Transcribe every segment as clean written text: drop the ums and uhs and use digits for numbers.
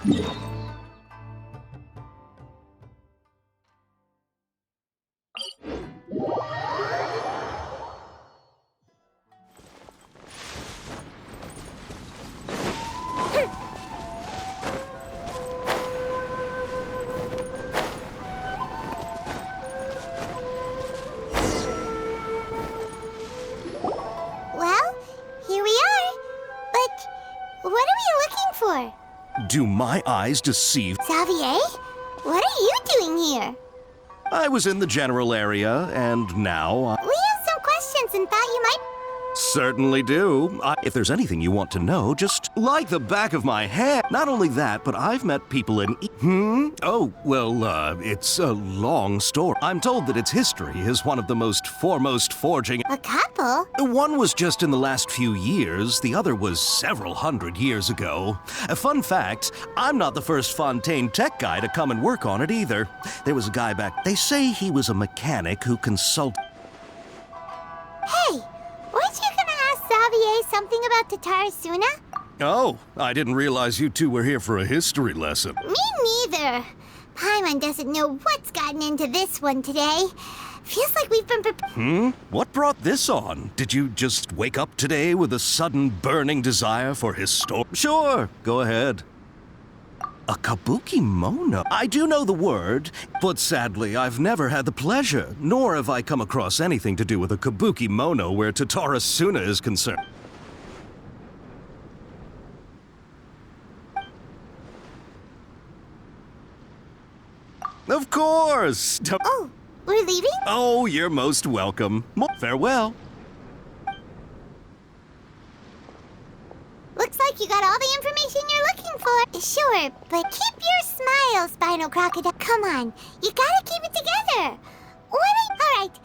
Well, here we are. But what are we looking for? Do my eyes deceive? Xavier? What are you doing here? I was in the general area, and now We have some questions and thought you might... certainly do. If there's anything you want to know, just like the back of my hand. Not only that, but I've met people in... Oh, well, it's a long story. I'm told that its history is one of the most foremost forging... A couple? One was just in the last few years, the other was several hundred years ago. A fun fact, I'm not the first Fontaine tech guy to come and work on it either. There was a guy back... They say he was a mechanic who consulted... Hey, weren't you gonna ask Xavier something about Tatarasuna? Oh, I didn't realize you two were here for a history lesson. Me neither. Paimon doesn't know what's gotten into this one today. Feels like we've been What brought this on? Did you just wake up today with a sudden burning desire for history? Sure, go ahead. A kabuki mono? I do know the word, but sadly I've never had the pleasure, nor have I come across anything to do with a kabuki mono where Tatarasuna is concerned. Of course! Oh, we're leaving? Oh, you're most welcome. Farewell. Looks like you got all the information you're looking for. Sure, but keep your smile, Spinal Crocodile. Come on, you gotta keep it together. All right.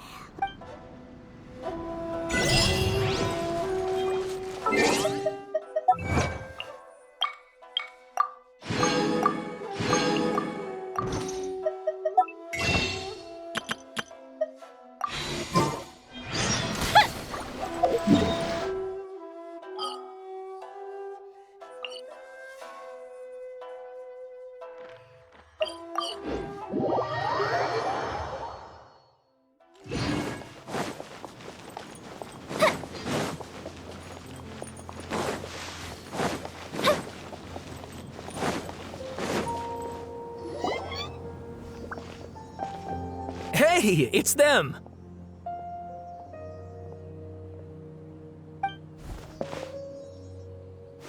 Hey, it's them!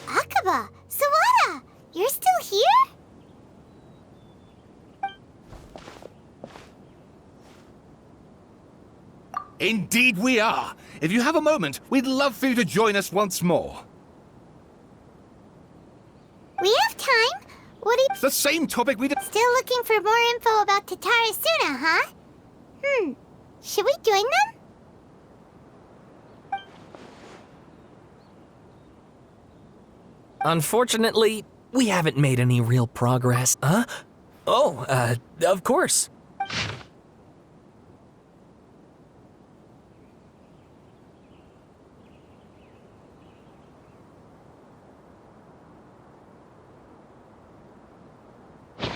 Akaba, Sawada, you're still here? Indeed we are. If you have a moment, we'd love for you to join us once more. We have time. What do you... It's the same topic we did. Still looking for more info about Tatarasuna, huh? Should we join them? Unfortunately, we haven't made any real progress. Huh? Oh, of course.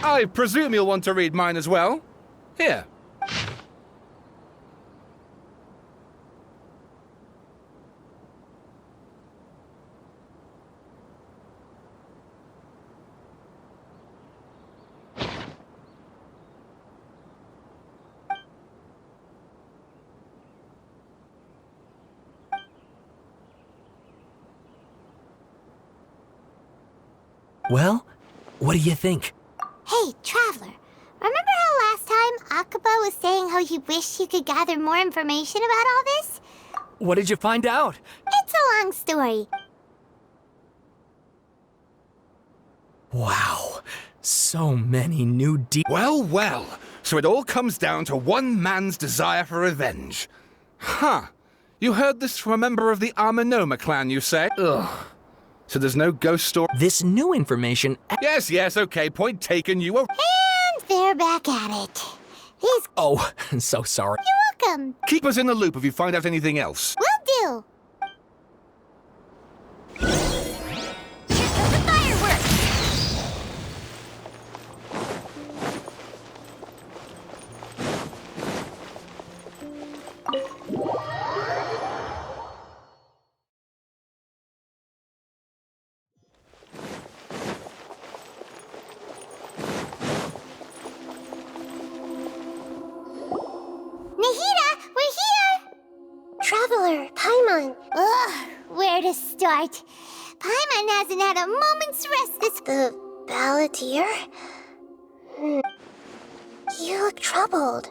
I presume you'll want to read mine as well. Here. Well, what do you think? Hey, Traveler, remember how last time Akaba was saying how he wished he could gather more information about all this? What did you find out? It's a long story. Wow, so many new Well, well. So it all comes down to one man's desire for revenge. Huh. You heard this from a member of the Armanoma clan, you say? Ugh. So there's no ghost story? This new information... Yes, okay, point taken, you were... And they're back at it. These... Oh, so sorry. You're welcome. Keep us in the loop if you find out anything else. Will do. Here come the fireworks. start. Paimon hasn't had a moment's rest this— The balladeer? You look troubled.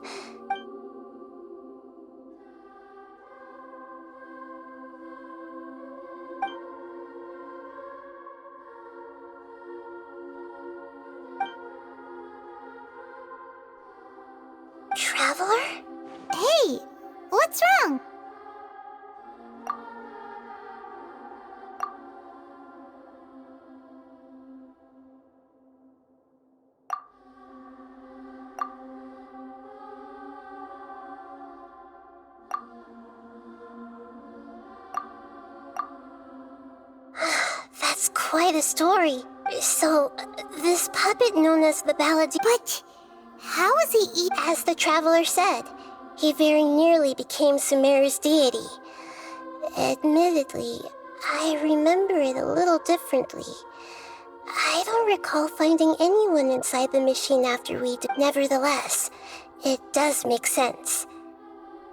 Traveler? Hey, what's wrong? That's quite a story. So, this puppet known as the Balladeer— But how was he As the Traveler said, he very nearly became Sumeru's deity. Admittedly, I remember it a little differently. I don't recall finding anyone inside the machine after we did. Nevertheless, it does make sense.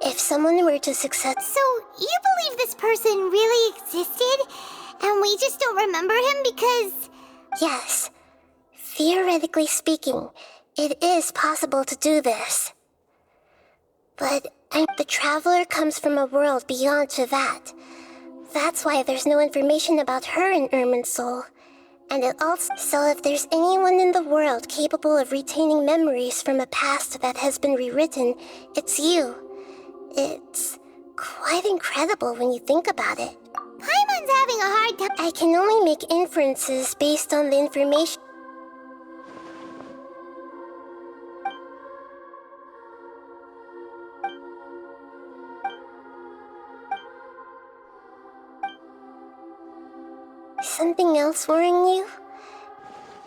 If someone were to succeed— So, you believe this person really existed? And we just don't remember him because— Yes. Theoretically speaking, it is possible to do this. But the Traveler comes from a world beyond to that. That's why there's no information about her in Irminsul. And it also— So if there's anyone in the world capable of retaining memories from a past that has been rewritten, it's you. It's quite incredible when you think about it. Paimon's having a hard time— I can only make inferences based on the information— Something else worrying you?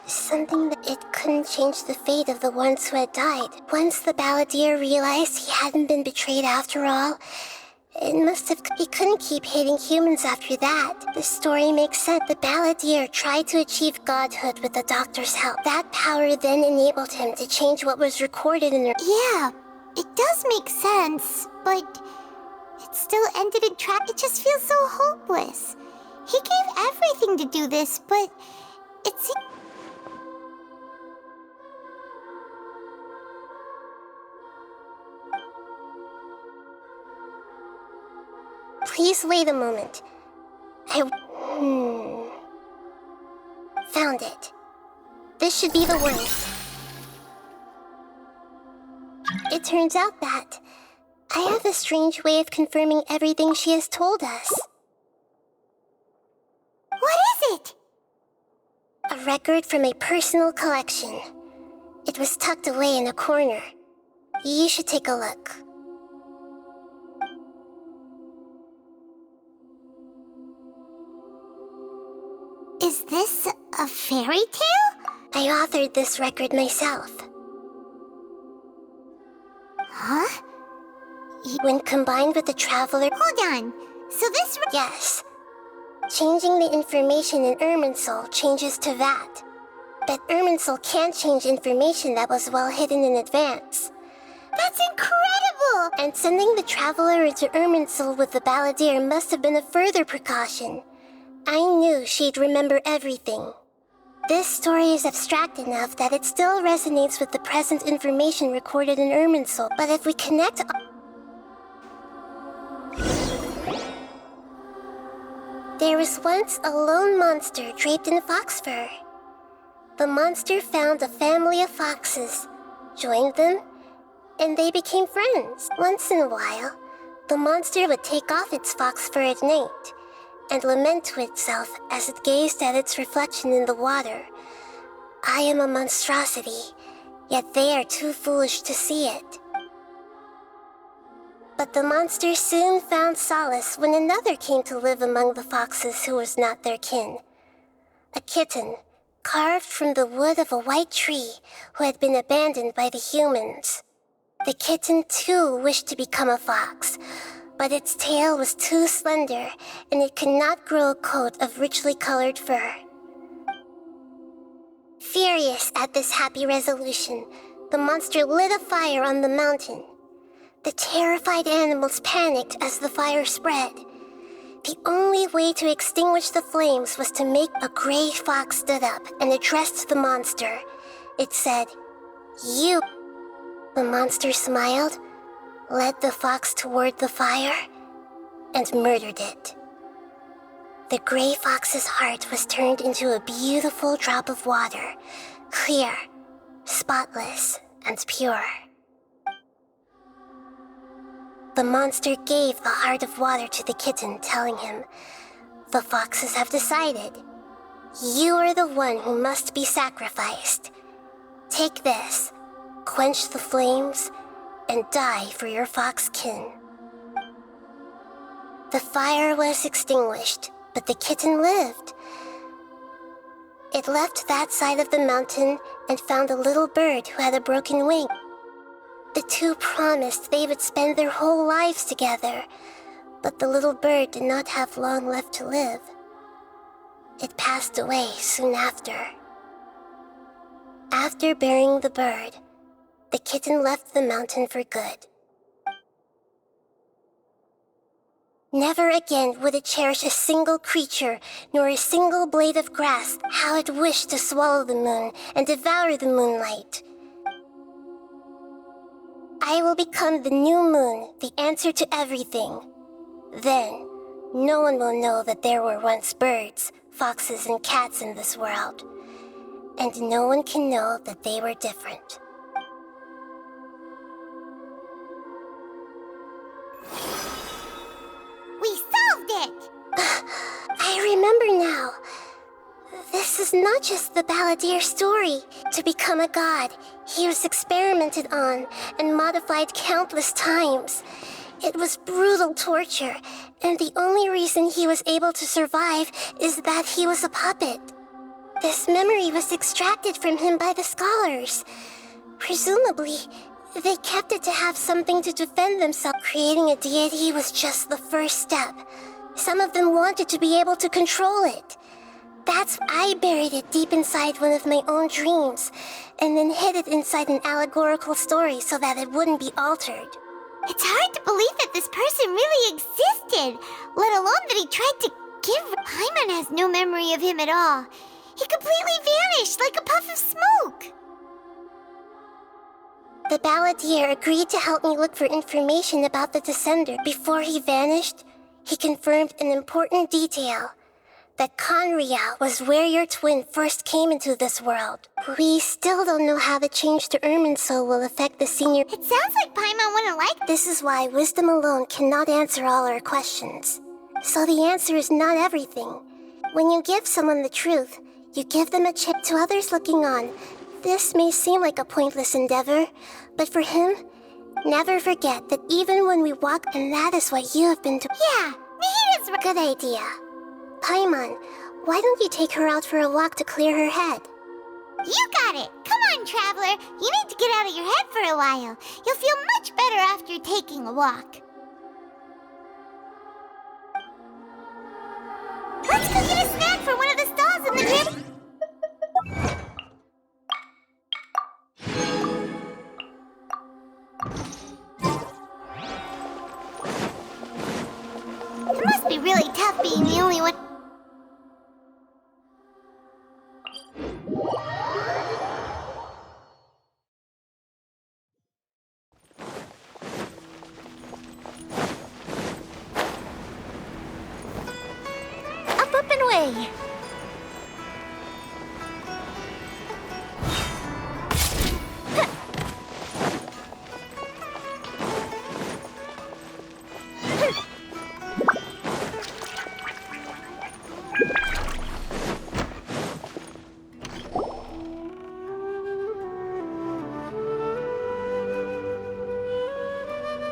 Something that it couldn't change the fate of the ones who had died. Once the Balladeer realized he hadn't been betrayed after all, it must have— He couldn't keep hating humans after that. The story makes sense. The Balladeer tried to achieve godhood with the Doctor's help. That power then enabled him to change what was recorded in her— Yeah, it does make sense, but it still ended in It just feels so hopeless. He gave everything to do this, but it's— Please wait a moment. Found it. This should be the one. It turns out that I have a strange way of confirming everything she has told us. What is it? A record from a personal collection. It was tucked away in a corner. You should take a look. Is this a fairy tale? I authored this record myself. Huh? When combined with the Traveler— Hold on. So this— Yes. Changing the information in Irminsul changes to that. But Irminsul can't change information that was well hidden in advance. That's incredible! And sending the Traveler into Irminsul with the Balladeer must have been a further precaution. I knew she'd remember everything. This story is abstract enough that it still resonates with the present information recorded in Irminsul. But if we connect— There was once a lone monster draped in fox fur. The monster found a family of foxes, joined them, and they became friends. Once in a while, the monster would take off its fox fur at night and lament to itself as it gazed at its reflection in the water. I am a monstrosity, yet they are too foolish to see it. But the monster soon found solace when another came to live among the foxes who was not their kin. A kitten, carved from the wood of a white tree who had been abandoned by the humans. The kitten too wished to become a fox, but its tail was too slender and it could not grow a coat of richly colored fur. Furious at this happy resolution, the monster lit a fire on the mountain. The terrified animals panicked as the fire spread. The only way to extinguish the flames was to make a gray fox stood up and addressed the monster. It said, "You." The monster smiled, led the fox toward the fire, and murdered it. The gray fox's heart was turned into a beautiful drop of water, clear, spotless, and pure. The monster gave the heart of water to the kitten, telling him, "The foxes have decided. You are the one who must be sacrificed. Take this, quench the flames, and die for your fox kin." The fire was extinguished, but the kitten lived. It left that side of the mountain and found a little bird who had a broken wing. The two promised they would spend their whole lives together, but the little bird did not have long left to live. It passed away soon after. After burying the bird, the kitten left the mountain for good. Never again would it cherish a single creature, nor a single blade of grass, how it wished to swallow the moon and devour the moonlight. I will become the new moon, the answer to everything. Then, no one will know that there were once birds, foxes, and cats in this world. And no one can know that they were different. We solved it! I remember now. This is not just the balladeer story. To become a god, he was experimented on and modified countless times. It was brutal torture, and the only reason he was able to survive is that he was a puppet. This memory was extracted from him by the scholars. Presumably, they kept it to have something to defend themselves. Creating a deity was just the first step. Some of them wanted to be able to control it. That's why I buried it deep inside one of my own dreams, and then hid it inside an allegorical story so that it wouldn't be altered. It's hard to believe that this person really existed, let alone that he tried to give... Paimon has no memory of him at all. He completely vanished like a puff of smoke. The balladeer agreed to help me look for information about the descender. Before he vanished, he confirmed an important detail. That Conria was where your twin first came into this world. We still don't know how the change to Irminsul will affect the senior... It sounds like Paimon wouldn't like... This is why wisdom alone cannot answer all our questions. So the answer is not everything. When you give someone the truth, you give them a chip to others looking on. This may seem like a pointless endeavor, but for him, never forget that even when we walk, and that is what you have been doing. Yeah, Nahita's right. Good idea. Paimon, why don't you take her out for a walk to clear her head? You got it! Come on, Traveler! You need to get out of your head for a while. You'll feel much better after taking a walk. Let's go get a snack from one of the stalls in the gym. It must be really tough being the only one. Up and away.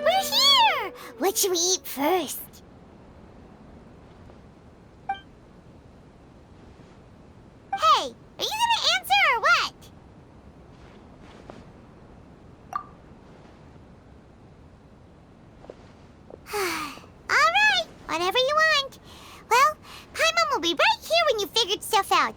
We're here! What should we eat first? Hey, are you gonna answer or what? Alright, whatever you want. Well, Paimon will be right here when you figured stuff out.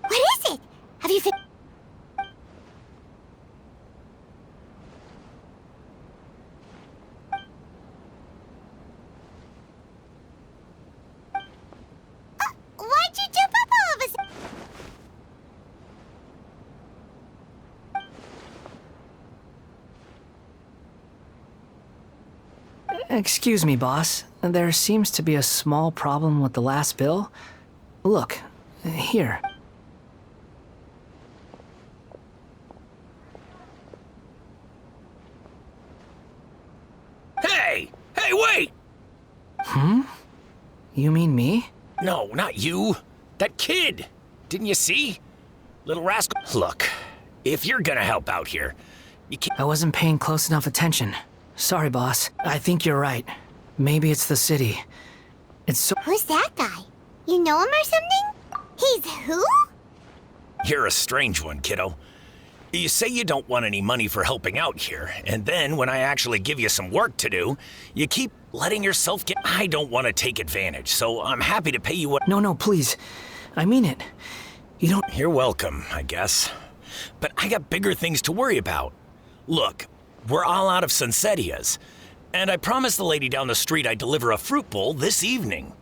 What is it? Have you Excuse me, boss. There seems to be a small problem with the last bill. Look, here. Hey! Hey, wait! You mean me? No, not you. That kid. Didn't you see? Little rascal. Look, if you're gonna help out here, you can't. I wasn't paying close enough attention. Sorry, boss. I think you're right. Maybe it's the city. It's so. Who's that guy? You know him or something? He's who? You're a strange one, kiddo. You say you don't want any money for helping out here, and then when I actually give you some work to do, you keep letting yourself get. I don't want to take advantage, so I'm happy to pay you what. No, please. I mean it. You don't. You're welcome, I guess. But I got bigger things to worry about. Look, we're all out of Sunsetias, and I promised the lady down the street I'd deliver a fruit bowl this evening.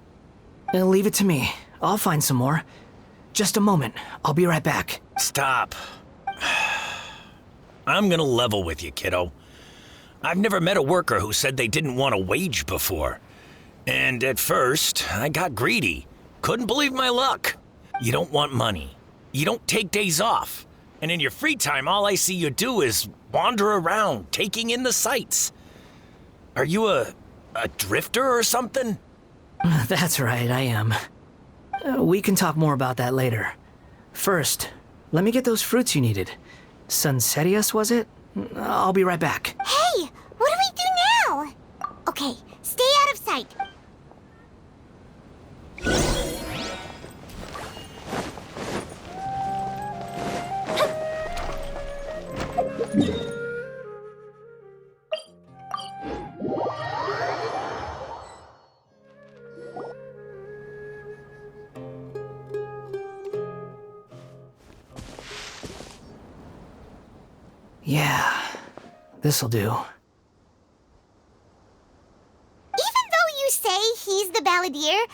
Leave it to me. I'll find some more. Just a moment. I'll be right back. Stop. I'm gonna level with you, kiddo. I've never met a worker who said they didn't want a wage before. And at first, I got greedy. Couldn't believe my luck. You don't want money. You don't take days off. And in your free time, all I see you do is wander around, taking in the sights. Are you a drifter or something? That's right, I am. We can talk more about that later. First, let me get those fruits you needed. Sunsetias, was it? I'll be right back. Hey, what do we do now? Okay, stay out of sight. Yeah, this'll do. Even though you say he's the balladeer,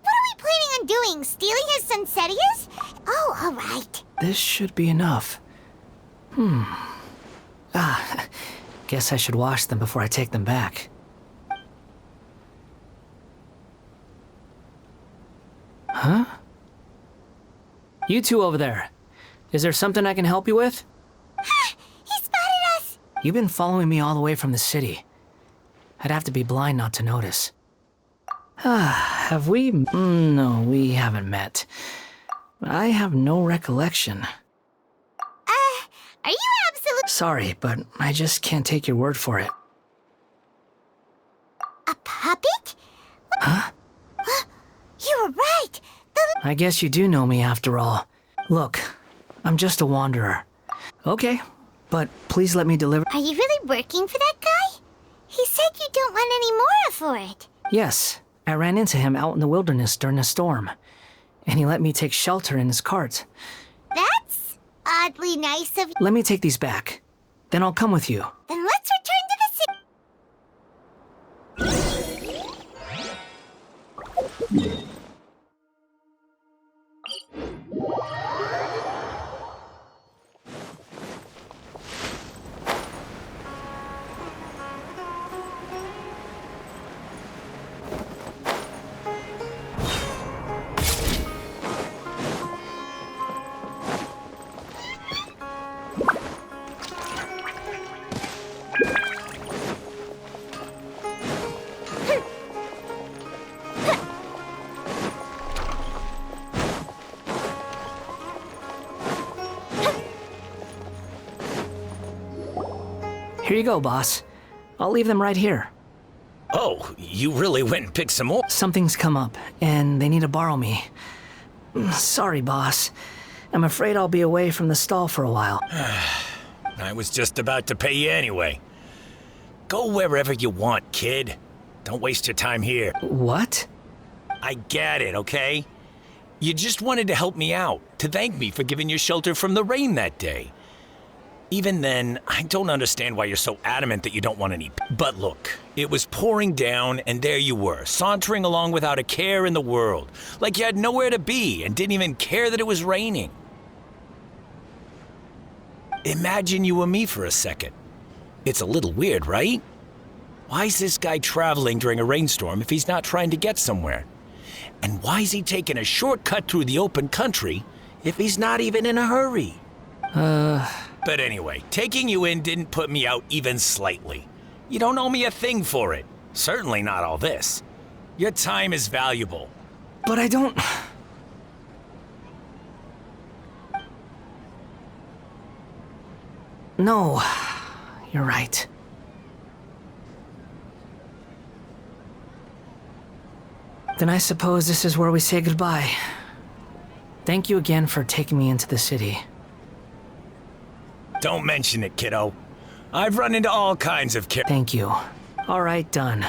what are we planning on doing? Stealing his Sunsetias? Oh, all right. This should be enough. Guess I should wash them before I take them back. Huh? You two over there. Is there something I can help you with? He spotted us. You've been following me all the way from the city. I'd have to be blind not to notice. Have we? No, we haven't met. I have no recollection. Are you absolute? Sorry, but I just can't take your word for it. A puppet? Huh? You were right. I guess you do know me after all. Look, I'm just a wanderer. Okay, but please let me deliver. Are you really working for that guy? He said you don't want any more for it. Yes, I ran into him out in the wilderness during a storm, and he let me take shelter in his cart. That's oddly nice of you. Let me take these back. Then I'll come with you. Then let's return to the city. Here you go, boss. I'll leave them right here. Oh, you really went and picked some more? Something's come up, and they need to borrow me. Sorry, boss. I'm afraid I'll be away from the stall for a while. I was just about to pay you anyway. Go wherever you want, kid. Don't waste your time here. What? I get it, okay? You just wanted to help me out, to thank me for giving you shelter from the rain that day. Even then, I don't understand why you're so adamant that you don't want any. But look, it was pouring down, and there you were, sauntering along without a care in the world, like you had nowhere to be and didn't even care that it was raining. Imagine you were me for a second. It's a little weird, right? Why is this guy traveling during a rainstorm if he's not trying to get somewhere? And why is he taking a shortcut through the open country if he's not even in a hurry? But anyway, taking you in didn't put me out even slightly. You don't owe me a thing for it. Certainly not all this. Your time is valuable. But I don't... No, you're right. Then I suppose this is where we say goodbye. Thank you again for taking me into the city. Don't mention it, kiddo. I've run into all kinds of Thank you. All right, done.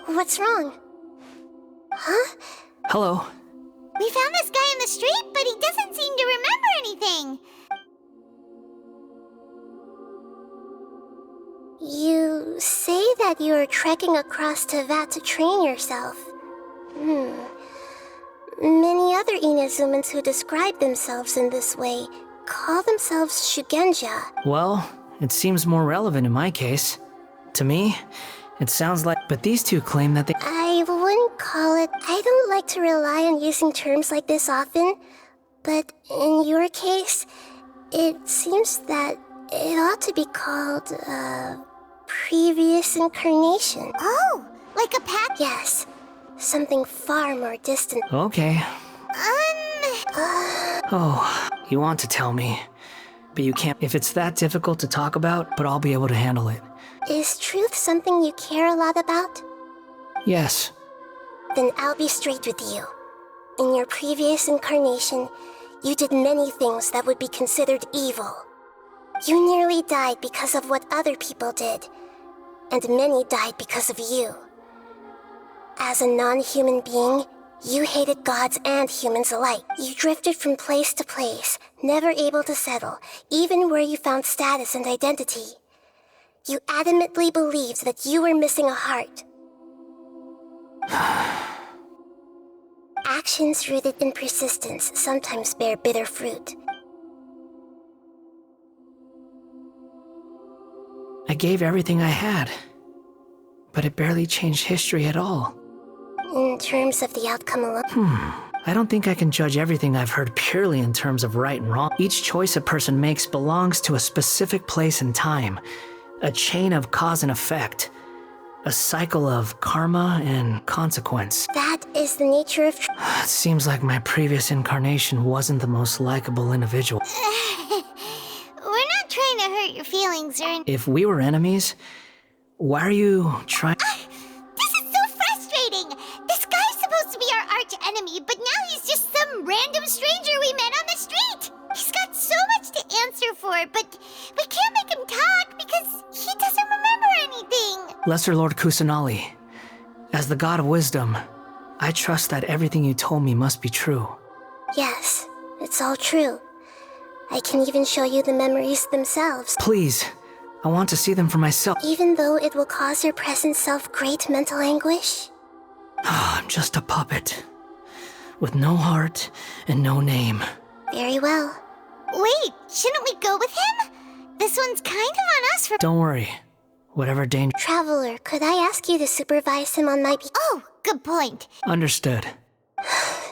What's wrong? Huh? Hello. We found this guy in the street, but he doesn't seem to remember anything. You say that you're trekking across Teyvat to train yourself. Many other Inazumans who describe themselves in this way call themselves Shugenja. Well, it seems more relevant in my case. To me, it sounds like... But these two claim that they... I wouldn't call it... I don't like to rely on using terms like this often, but in your case, it seems that it ought to be called, previous incarnation. Oh, like a path? Yes, something far more distant. Okay. Oh, you want to tell me, but you can't... If it's that difficult to talk about, but I'll be able to handle it. Is truth something you care a lot about? Yes. Then I'll be straight with you. In your previous incarnation, you did many things that would be considered evil. You nearly died because of what other people did, and many died because of you. As a non-human being, you hated gods and humans alike. You drifted from place to place, never able to settle, even where you found status and identity. You adamantly believed that you were missing a heart. Actions rooted in persistence sometimes bear bitter fruit. I gave everything I had, but it barely changed history at all. In terms of the outcome alone? I don't think I can judge everything I've heard purely in terms of right and wrong. Each choice a person makes belongs to a specific place and time, a chain of cause and effect, a cycle of karma and consequence. That is the nature of It seems like my previous incarnation wasn't the most likable individual. We're not trying to hurt your feelings or... If we were enemies, why are you trying... This is so frustrating! This guy's supposed to be our arch enemy, but now he's just some random stranger we met on the street! He's got so much to answer for, but we can't make him talk because he doesn't remember anything! Lesser Lord Kusanali, as the god of wisdom, I trust that everything you told me must be true. Yes, it's all true. I can even show you the memories themselves. Please, I want to see them for myself. Even though it will cause your present self great mental anguish? I'm just a puppet, with no heart and no name. Very well. Wait, shouldn't we go with him? This one's kind of on us for... Don't worry, whatever danger... Traveler, could I ask you to supervise him on my Oh, good point. Understood.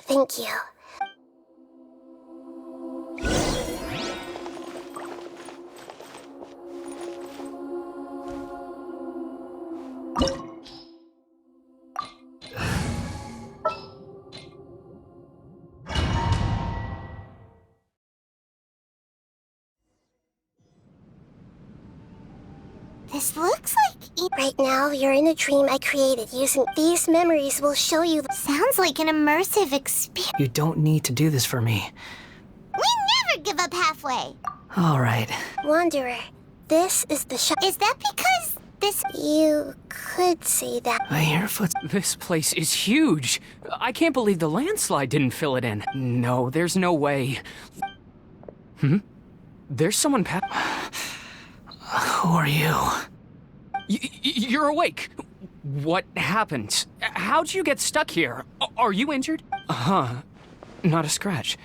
Thank you. This looks like... Right now, you're in a dream I created using these memories will show you... Sounds like an immersive experience. You don't need to do this for me. We never give up halfway. All right. Wanderer, this is the shop. Is that because this... You could say that. I hear foot. This place is huge. I can't believe the landslide didn't fill it in. No, there's no way. There's someone Who are you? You're awake. What happened? How'd you get stuck here? Are you injured? Not a scratch.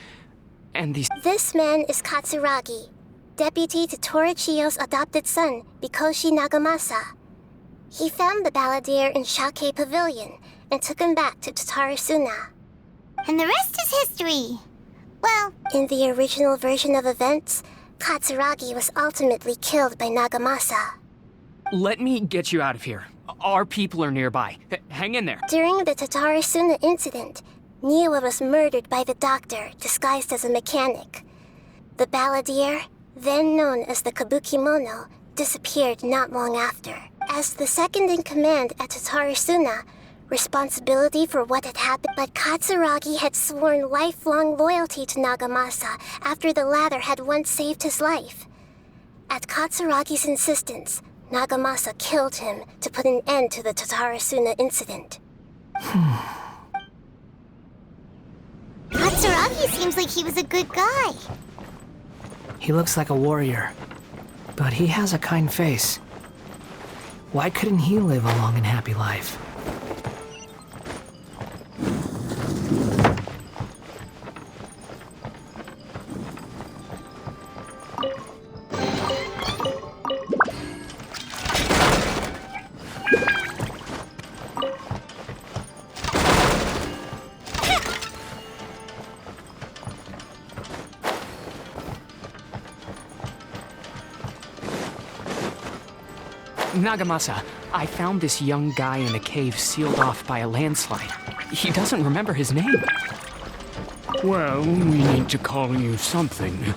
And these... This man is Katsuragi, deputy to Torichiyo's adopted son, Mikoshi Nagamasa. He found the balladeer in Shake Pavilion and took him back to Tatarasuna. And the rest is history. Well... In the original version of events, Katsuragi was ultimately killed by Nagamasa. Let me get you out of here. Our people are nearby. Hang in there. During the Tatarasuna incident, Niwa was murdered by the doctor, disguised as a mechanic. The balladeer, then known as the Kabukimono, disappeared not long after. As the second in command at Tatarasuna, responsibility for what had happened, but Katsuragi had sworn lifelong loyalty to Nagamasa after the latter had once saved his life. At Katsuragi's insistence, Nagamasa killed him to put an end to the Tatarasuna incident. Katsuragi seems like he was a good guy. He looks like a warrior, but he has a kind face. Why couldn't he live a long and happy life? Nagamasa, I found this young guy in a cave sealed off by a landslide. He doesn't remember his name. Well, we need to call you something.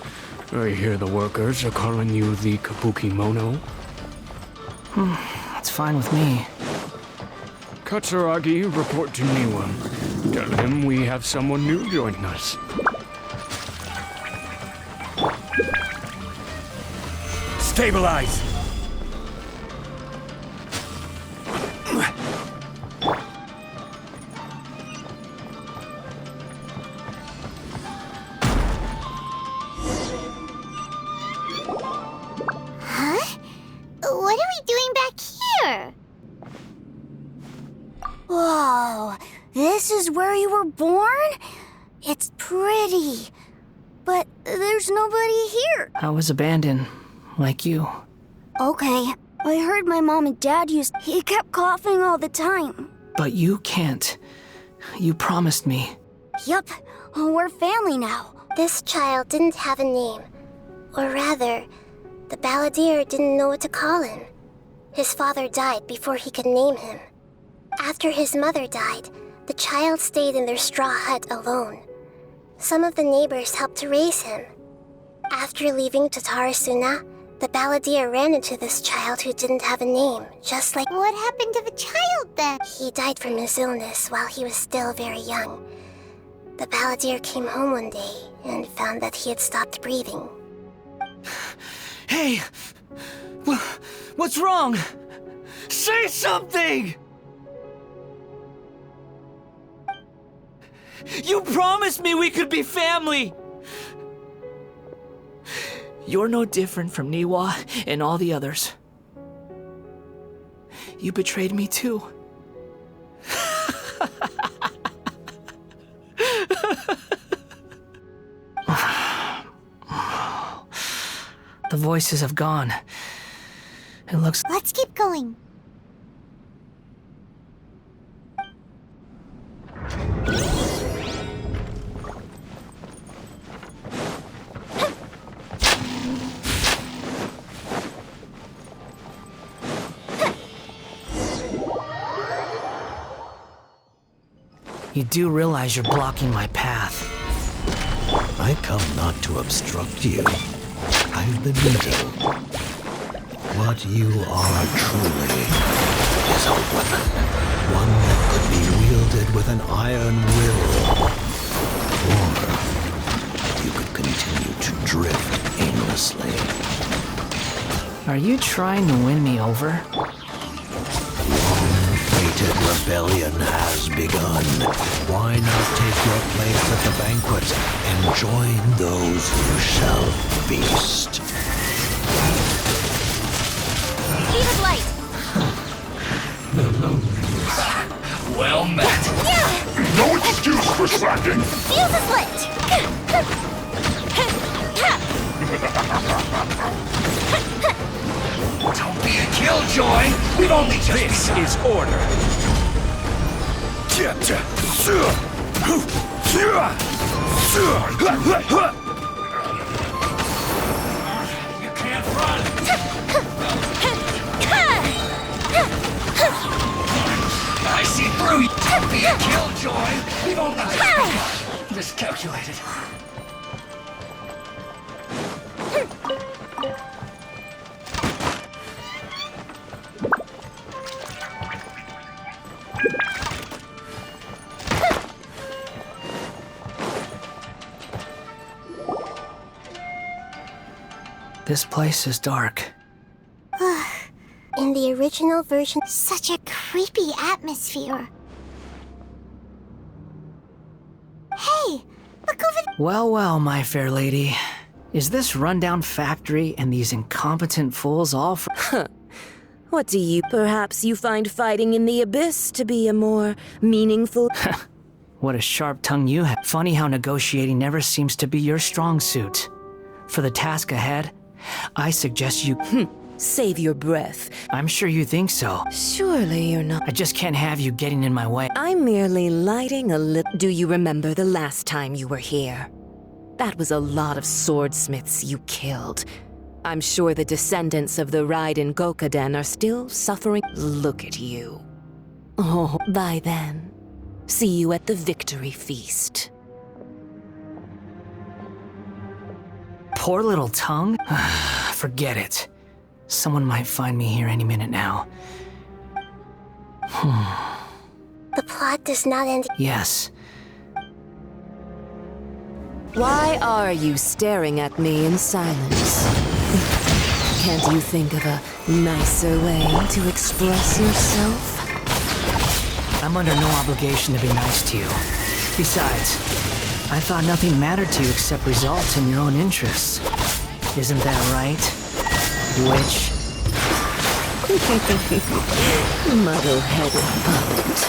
I hear the workers are calling you the Kabukimono. That's fine with me. Katsuragi, report to Niwa. Tell him we have someone new joining us. Stabilize! What are we doing back here? Whoa, this is where you were born? It's pretty, but there's nobody here. I was abandoned, like you. Okay, I heard my mom and dad he kept coughing all the time. But you can't. You promised me. Yup, we're family now. This child didn't have a name. Or rather, the balladeer didn't know what to call him. His father died before he could name him. After his mother died, the child stayed in their straw hut alone. Some of the neighbors helped to raise him. After leaving Tatarasuna, the balladeer ran into this child who didn't have a name, just like... What happened to the child then? He died from his illness while he was still very young. The balladeer came home one day and found that he had stopped breathing. Hey! What's wrong? Say something! You promised me we could be family! You're no different from Niwa and all the others. You betrayed me too. The voices have gone. It looks... Let's keep going. You do realize you're blocking my path. I come not to obstruct you. I've been little. What you are truly is a weapon. One that could be wielded with an iron will. Or you could continue to drift aimlessly. Are you trying to win me over? Long-fated rebellion has begun. Why not take your place at the banquet and join those who shall feast? Speed of light! Well met. No excuse for slacking! Fuse is lit! Don't be a killjoy. We've only just This is order. You can't run. I see through you. Don't be a killjoy. We've only just begun. Miscalculated. This place is dark. In the original version, Such a creepy atmosphere. Hey, look over there. Well, well, my fair lady. Is this rundown factory and these incompetent fools all for— What do you— Perhaps you find fighting in the abyss to be a more meaningful— What a sharp tongue you have. Funny how negotiating never seems to be your strong suit. For the task ahead, I suggest you— Save your breath. I'm sure you think so. Surely you're not— I just can't have you getting in my way. I'm merely lighting a little— Do you remember the last time you were here? That was a lot of swordsmiths you killed. I'm sure the descendants of the Raiden Gokaden are still suffering. Look at you. Oh, by then, see you at the victory feast. Poor little tongue? Forget it. Someone might find me here any minute now. the plot does not end. Yes. Why are you staring at me in silence? Can't you think of a nicer way to express yourself? I'm under no obligation to be nice to you. Besides, I thought nothing mattered to you except results in your own interests. Isn't that right? Witch? Muddle-headed puppet.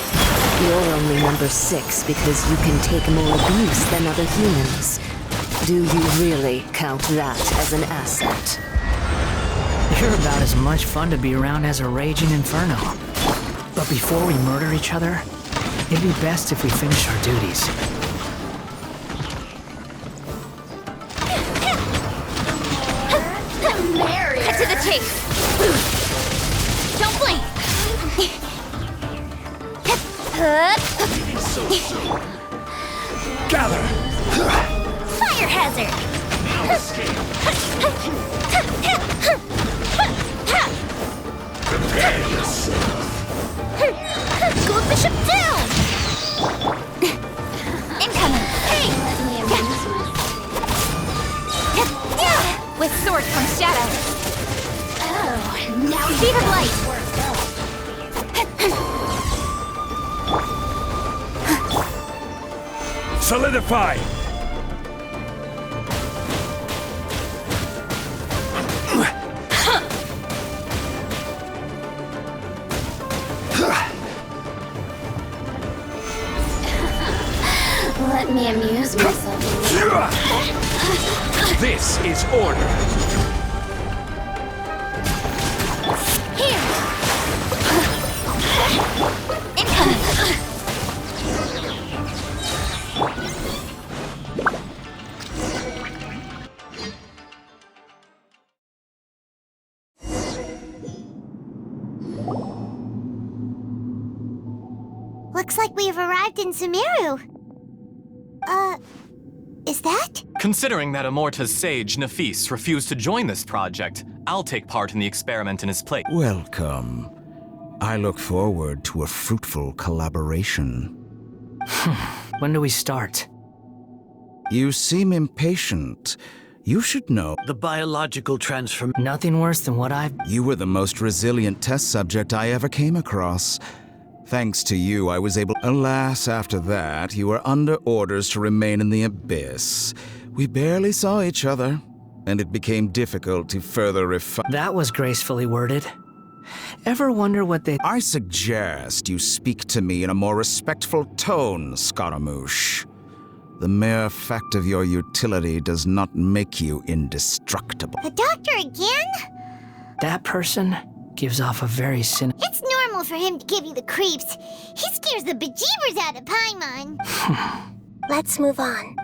You're only number 6 because you can take more abuse than other humans. Do you really count that as an asset? You're about as much fun to be around as a raging inferno. But before we murder each other, it'd be best if we finish our duties. Cut to the chase. Don't blink. Gather. Fire hazard. Prepare yourself. Gold Bishop down. Incoming. Hey. With sword comes shadow. Oh, now speed of light. Solidify. Let me amuse myself. This is order. Here. Incoming. Looks like we've arrived in Sumeru. is that? Considering that Amorta's sage, Nafis, refused to join this project, I'll take part in the experiment in his place. Welcome. I look forward to a fruitful collaboration. When do we start? You seem impatient. You should know. The biological transform... Nothing worse than what I've... You were the most resilient test subject I ever came across. Thanks to you, I was able... Alas, after that, you were under orders to remain in the abyss. We barely saw each other, and it became difficult to further refine... That was gracefully worded. Ever wonder what they... I suggest you speak to me in a more respectful tone, Scaramouche. The mere fact of your utility does not make you indestructible. The doctor again? That person gives off a very It's normal for him to give you the creeps. He scares the bejeebers out of Paimon. Let's move on.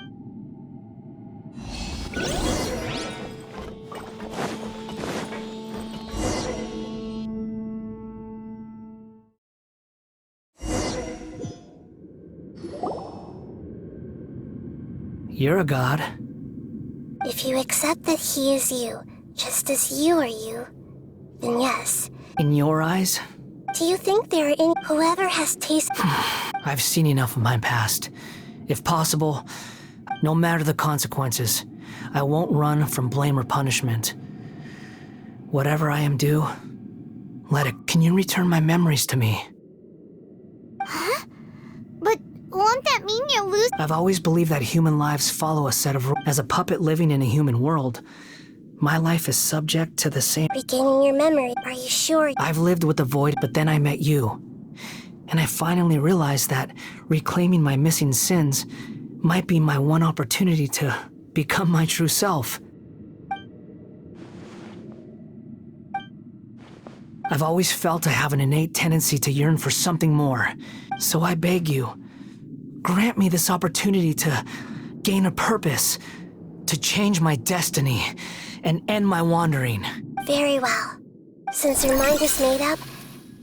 You're a god. If you accept that he is you, just as you are you, then yes. In your eyes? Do you think there are any... Whoever has tasted... I've seen enough of my past. If possible, no matter the consequences, I won't run from blame or punishment. Whatever I am due, let it... Can you return my memories to me? Huh? But won't that mean you'll lose... I've always believed that human lives follow a set of rules. As a puppet living in a human world, my life is subject to the same... Regaining your memory, are you sure? I've lived with the void, but then I met you. And I finally realized that reclaiming my missing sins might be my one opportunity to become my true self. I've always felt I have an innate tendency to yearn for something more. So I beg you, grant me this opportunity to gain a purpose, to change my destiny, and end my wandering. Very well. Since your mind is made up,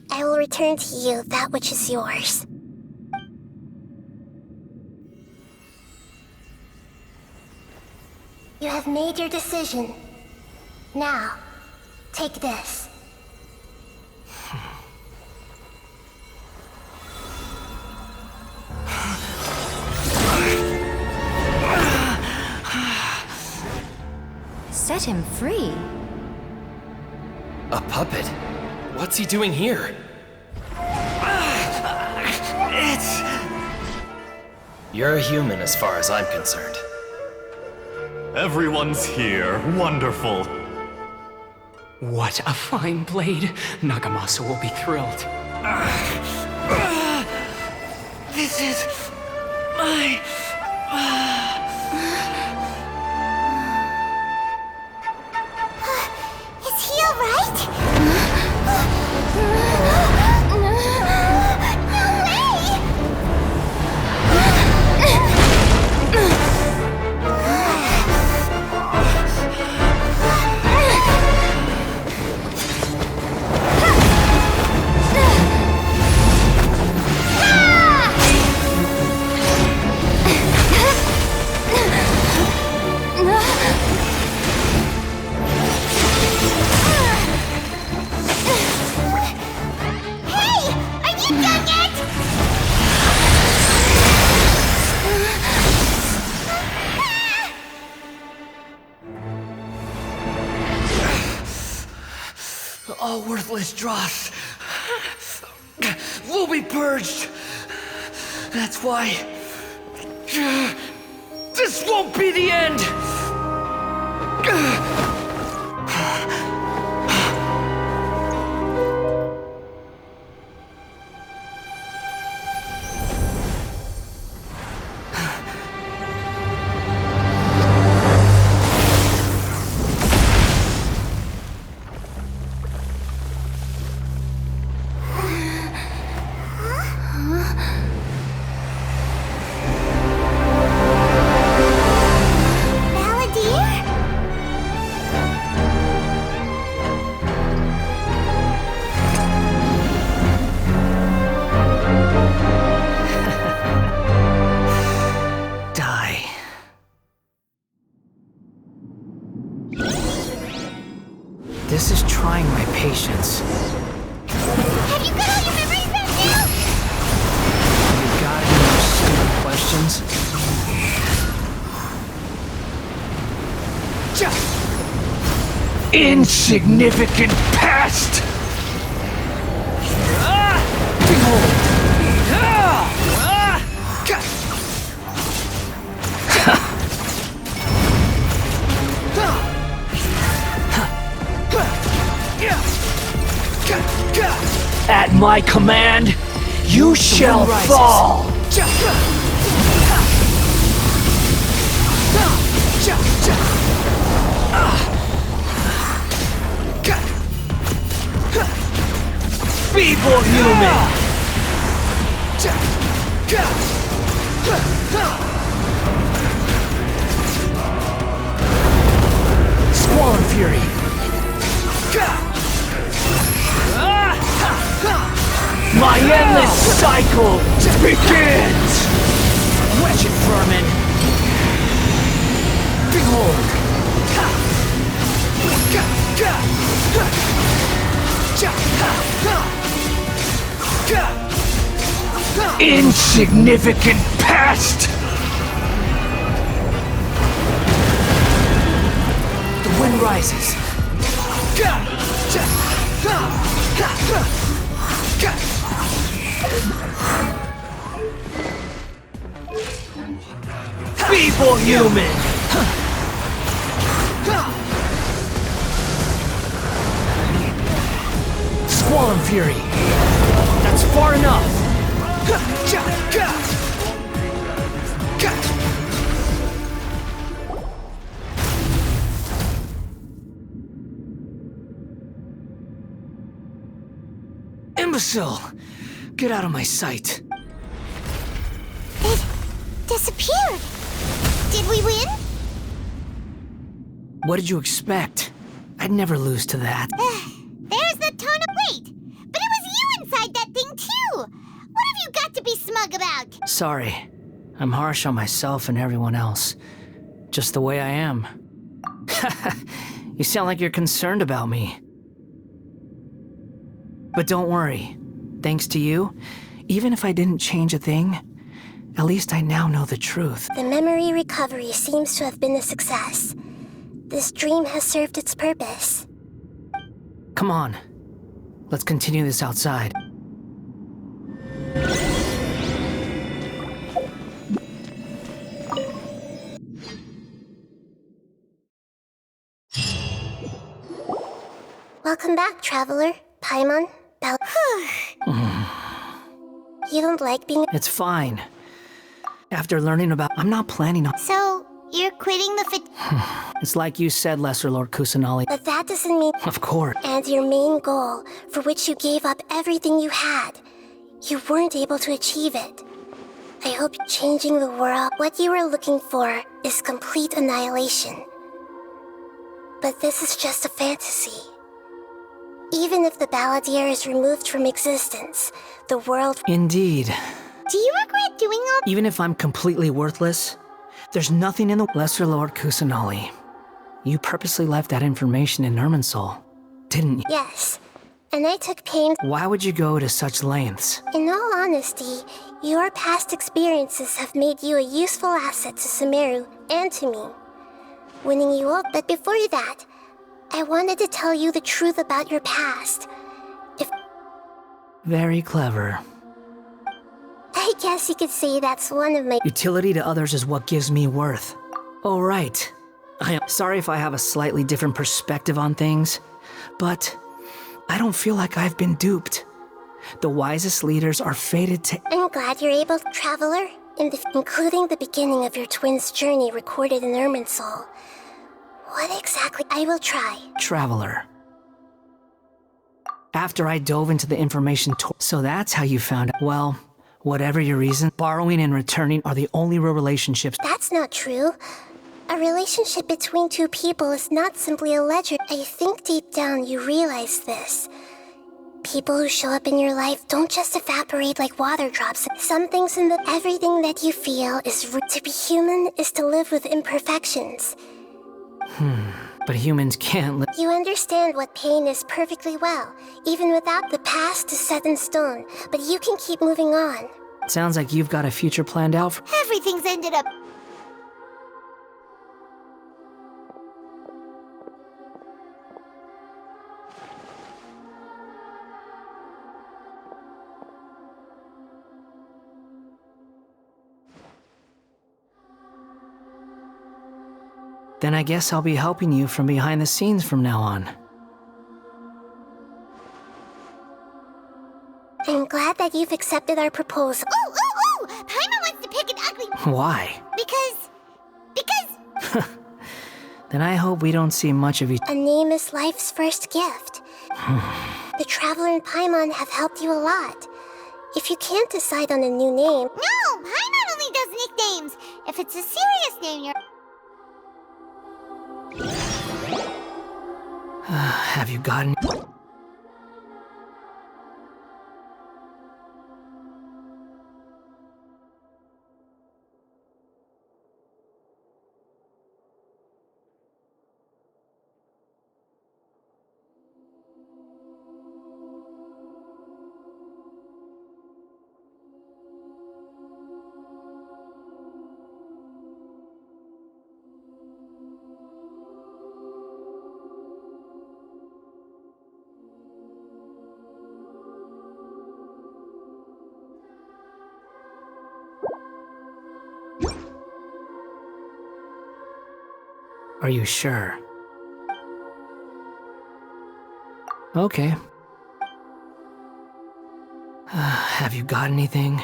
I will return to you that which is yours. You have made your decision. Now, take this. Set him free. A puppet? What's he doing here? You're a human as far as I'm concerned. Everyone's here. Wonderful. What a fine blade. Nagamasa will be thrilled. This is my... Is he alright? All worthless dross will be purged. That's why this won't be the end. This is trying my patience. Have you got all your memories back now? You got any more stupid questions? Insignificant past! At my command, you shall fall! Feeble human! Squall fury! My endless cycle begins! Wretched vermin! Behold! Insignificant past! The wind rises. Feeble human! Squall and fury! That's far enough! Imbecile! Get out of my sight! It disappeared. Did we win? What did you expect? I'd never lose to that. There's the tone of weight. But it was you inside that thing too. What have you got to be smug about? Sorry. I'm harsh on myself and everyone else. Just the way I am. You sound like you're concerned about me. But don't worry. Thanks to you, even if I didn't change a thing, at least I now know the truth. The memory recovery seems to have been a success. This dream has served its purpose. Come on. Let's continue this outside. Welcome back, Traveler. Paimon, Bella. You don't like being... It's fine. After learning about... I'm not planning on... So, you're quitting the fit... It's like you said, Lesser Lord Kusanali. But that doesn't mean... Of course. And your main goal, for which you gave up everything you had, you weren't able to achieve it. I hope changing the world, what you were looking for, is complete annihilation. But this is just a fantasy. Even if the Balladeer is removed from existence, the world... Indeed. Do you regret doing all... Even if I'm completely worthless, there's nothing in the... Lesser Lord Kusanali. You purposely left that information in Irminsul, didn't you? Yes, and I took pains... Why would you go to such lengths? In all honesty, your past experiences have made you a useful asset to Sumeru and to me. Winning you up, but before that, I wanted to tell you the truth about your past. Very clever. I guess you could say that's one of my... Utility to others is what gives me worth. Oh, right. I am sorry if I have a slightly different perspective on things, but I don't feel like I've been duped. The wisest leaders are fated to... I'm glad you're able, Traveler, including the beginning of your twins' journey recorded in Irminsul. What exactly? I will try. Traveler. After I dove into the information so that's how you found out. Well, whatever your reason, borrowing and returning are the only real relationships. That's not true. A relationship between two people is not simply a ledger. I think deep down you realize this. People who show up in your life don't just evaporate like water drops. Some things in everything that you feel is... To be human is to live with imperfections. but humans can't live. You understand what pain is perfectly well. Even without the past is set in stone, but you can keep moving on. Sounds like you've got a future planned out for. Everything's ended up. Then I guess I'll be helping you from behind the scenes from now on. I'm glad that you've accepted our proposal. Ooh! Paimon wants to pick an ugly... Why? Because... Then I hope we don't see much of each. A name is life's first gift. The Traveler and Paimon have helped you a lot. If you can't decide on a new name... No! Paimon only does nicknames! If it's a serious name, you're... Have you gotten... Are you sure? Okay. Have you got anything?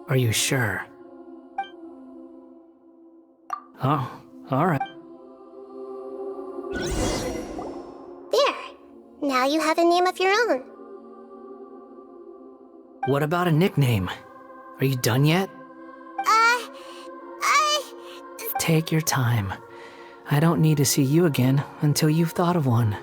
Are you sure? Oh, alright. There. Now you have a name of your own. What about a nickname? Are you done yet? Take your time. I don't need to see you again until you've thought of one.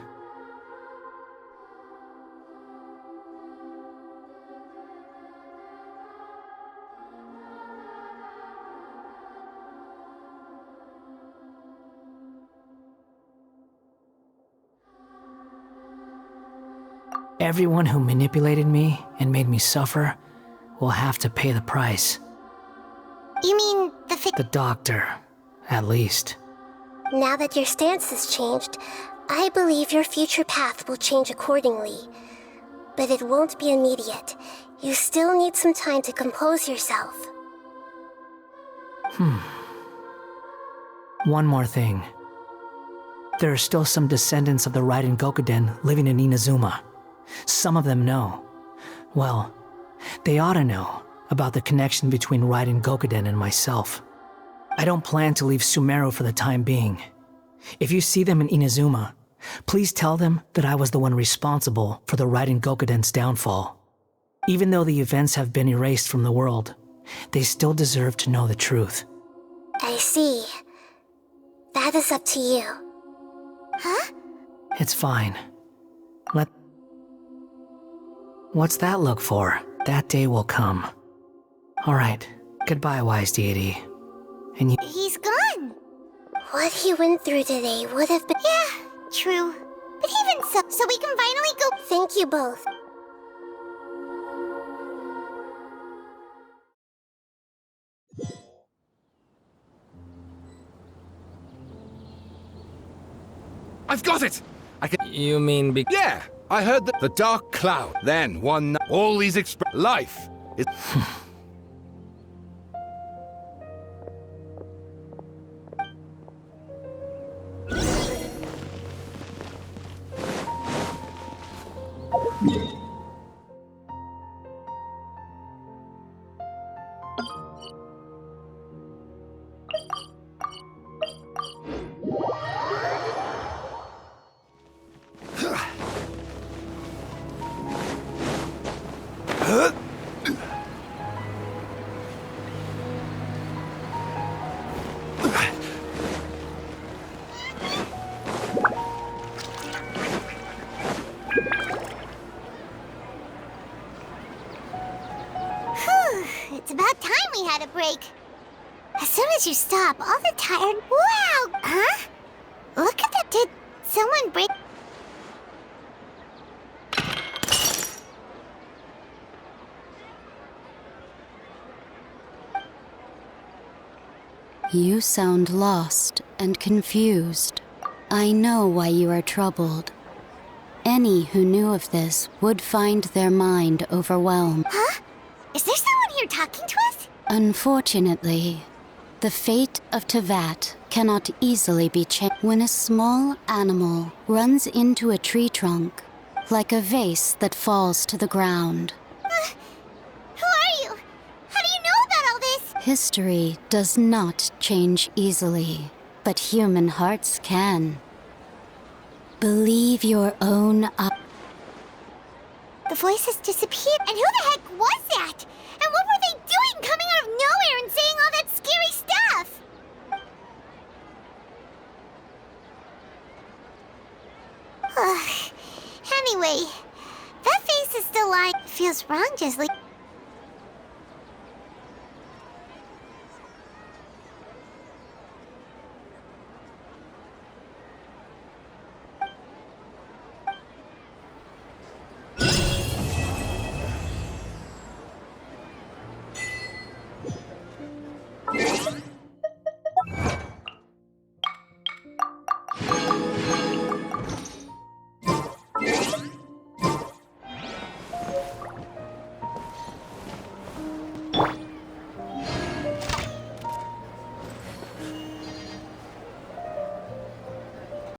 Everyone who manipulated me and made me suffer will have to pay the price. You mean the doctor, at least. Now that your stance has changed, I believe your future path will change accordingly. But it won't be immediate. You still need some time to compose yourself. One more thing. There are still some descendants of the Raiden Gokuden living in Inazuma. Some of them know. Well, they ought to know about the connection between Raiden Gokuden and myself. I don't plan to leave Sumeru for the time being. If you see them in Inazuma, please tell them that I was the one responsible for the Raiden Gokuden's downfall. Even though the events have been erased from the world, they still deserve to know the truth. I see. That is up to you. Huh? It's fine. What's that look for? That day will come. Alright, goodbye, wise deity. And you— He's gone. What he went through today would have been— Yeah, true. But even so we can finally go— Thank you both. I've got it! I can. You mean Yeah, I heard the dark cloud. Then one night, all these life is. It's about time we had a break. As soon as you stop, all the tired. Wow! Huh? Look at that. Did someone break? You sound lost and confused. I know why you are troubled. Any who knew of this would find their mind overwhelmed. Huh? Is there someone here talking to us? Unfortunately, the fate of Tevat cannot easily be changed. When a small animal runs into a tree trunk, like a vase that falls to the ground. Who are you? How do you know about all this? History does not change easily, but human hearts can. Believe your own up. The voices disappeared, and who the heck was that? And what were they doing coming out of nowhere and saying all that scary stuff? Anyway, that face is still lying. Feels wrong, just like.